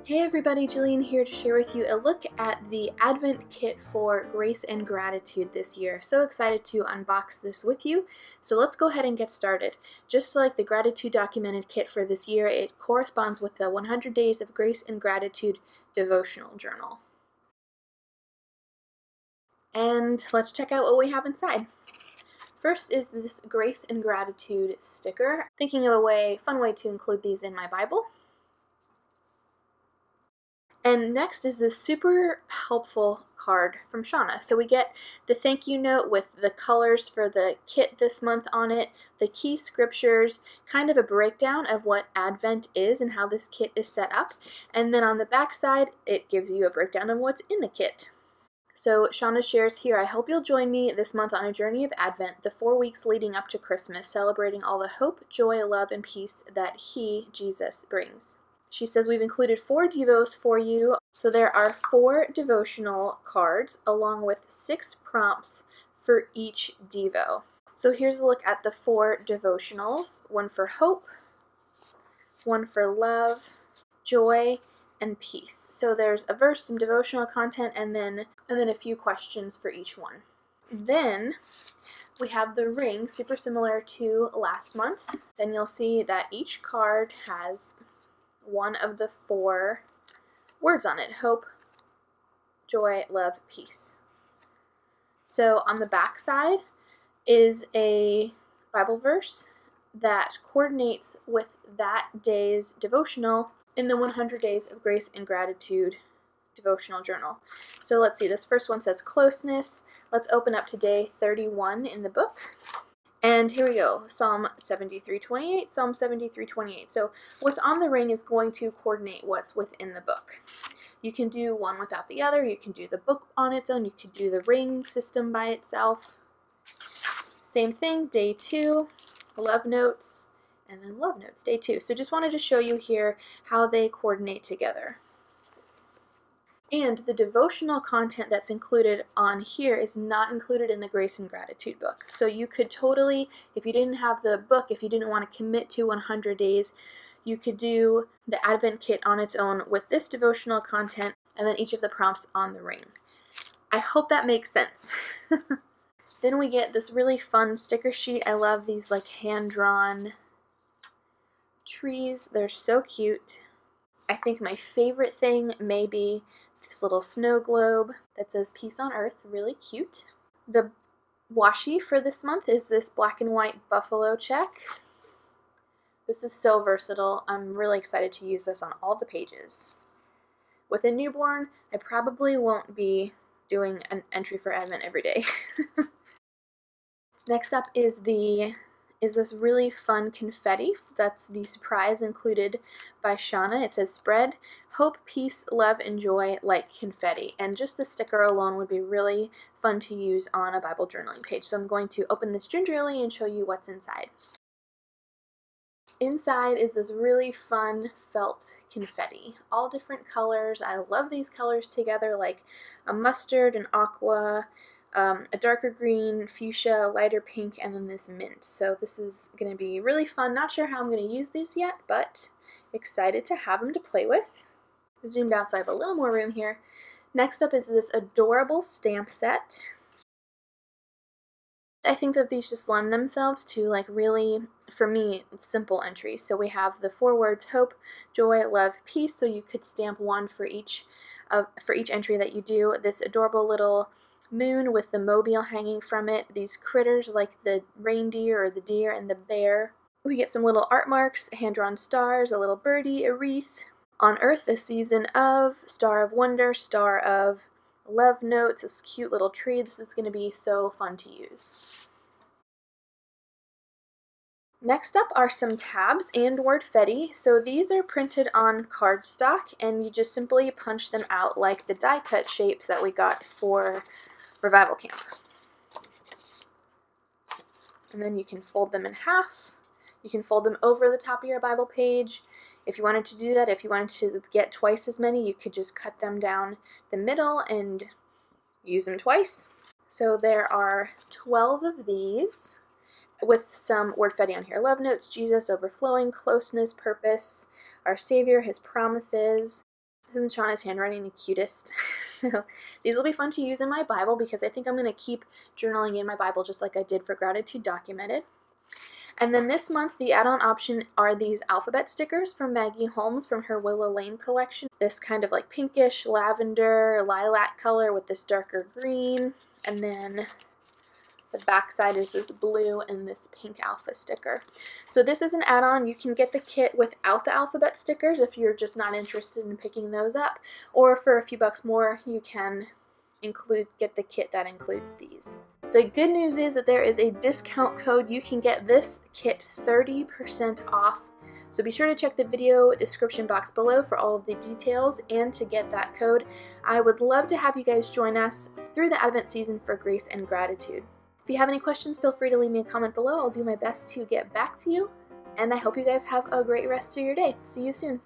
Hey everybody, Jillian here to share with you a look at the Advent kit for Grace and Gratitude this year. So excited to unbox this with you. So let's go ahead and get started. Just like the Gratitude Documented kit for this year, it corresponds with the 100 Days of Grace and Gratitude devotional journal. And let's check out what we have inside. First is this Grace and Gratitude sticker. Thinking of a fun way to include these in my Bible. And next is this super helpful card from Shauna. So we get the thank you note with the colors for the kit this month on it, the key scriptures, kind of a breakdown of what Advent is and how this kit is set up. And then on the back side, it gives you a breakdown of what's in the kit. So Shauna shares here, I hope you'll join me this month on a journey of Advent, the 4 weeks leading up to Christmas, celebrating all the hope, joy, love, and peace that He, Jesus, brings. She says we've included 4 devos for you. So there are 4 devotional cards along with 6 prompts for each devo. So here's a look at the 4 devotionals. One for hope, one for love, joy, and peace. So there's a verse, some devotional content, and then a few questions for each one. Then we have the ring, super similar to last month. Then you'll see that each card has one of the 4 words on it: hope, joy, love, peace. So on the back side is a Bible verse that coordinates with that day's devotional in the 100 Days of Grace and Gratitude devotional journal. So let's see, this first one says closeness. Let's open up to day 31 in the book. And here we go, Psalm 73:28, Psalm 73:28. So what's on the ring is going to coordinate what's within the book. You can do one without the other. You can do the book on its own. You can do the ring system by itself. Same thing, day 2, love notes, and then love notes, day 2. So just wanted to show you here how they coordinate together. And the devotional content that's included on here is not included in the Grace and Gratitude book. So you could totally, if you didn't have the book, if you didn't want to commit to 100 days, you could do the Advent kit on its own with this devotional content and then each of the prompts on the ring. I hope that makes sense. Then we get this really fun sticker sheet. I love these like hand-drawn trees. They're so cute. I think my favorite thing may be this little snow globe that says peace on earth, really cute. The washi for this month is this black and white buffalo check. This is so versatile. I'm really excited to use this on all the pages. With a newborn, I probably won't be doing an entry for Advent every day. Next up is this really fun confetti. That's the surprise included by Shauna. It says spread hope, peace, love, and joy like confetti. And just the sticker alone would be really fun to use on a Bible journaling page. So I'm going to open this gingerly and show you what's inside. Inside is this really fun felt confetti. All different colors. I love these colors together, like a mustard, an aqua, a darker green, fuchsia, lighter pink, and then this mint. So this is going to be really fun. Not sure how I'm going to use these yet, but excited to have them to play with. Zoomed out so I have a little more room here. Next up is this adorable stamp set. I think that these just lend themselves to like really, for me, simple entries. So we have the 4 words: hope, joy, love, peace. So you could stamp one for each entry that you do. This adorable little moon with the mobile hanging from it, these critters like the reindeer or the deer and the bear. We get some little art marks, hand-drawn stars, a little birdie, a wreath. On earth, a season of, star of wonder, star of love notes, this cute little tree. This is going to be so fun to use. Next up are some tabs and wordfetti. So these are printed on cardstock and you just simply punch them out like the die cut shapes that we got for Revival Camp. And then you can fold them in half. You can fold them over the top of your Bible page. If you wanted to do that, if you wanted to get twice as many, you could just cut them down the middle and use them twice. So there are 12 of these with some wordfetti on here. Love notes, Jesus, overflowing, closeness, purpose, our Savior, His promises, Isn't Shauna's handwriting the cutest? So these will be fun to use in my Bible because I think I'm going to keep journaling in my Bible just like I did for Gratitude Documented. And then this month, the add-on option are these alphabet stickers from Maggie Holmes from her Willow Lane collection. This kind of like pinkish, lavender, lilac color with this darker green. And then the back side is this blue and this pink alpha sticker. So this is an add-on. You can get the kit without the alphabet stickers if you're just not interested in picking those up. Or for a few bucks more, you can get the kit that includes these. The good news is that there is a discount code. You can get this kit 30% off. So be sure to check the video description box below for all of the details and to get that code. I would love to have you guys join us through the Advent season for grace and gratitude. If you have any questions, feel free to leave me a comment below. I'll do my best to get back to you. And I hope you guys have a great rest of your day. See you soon.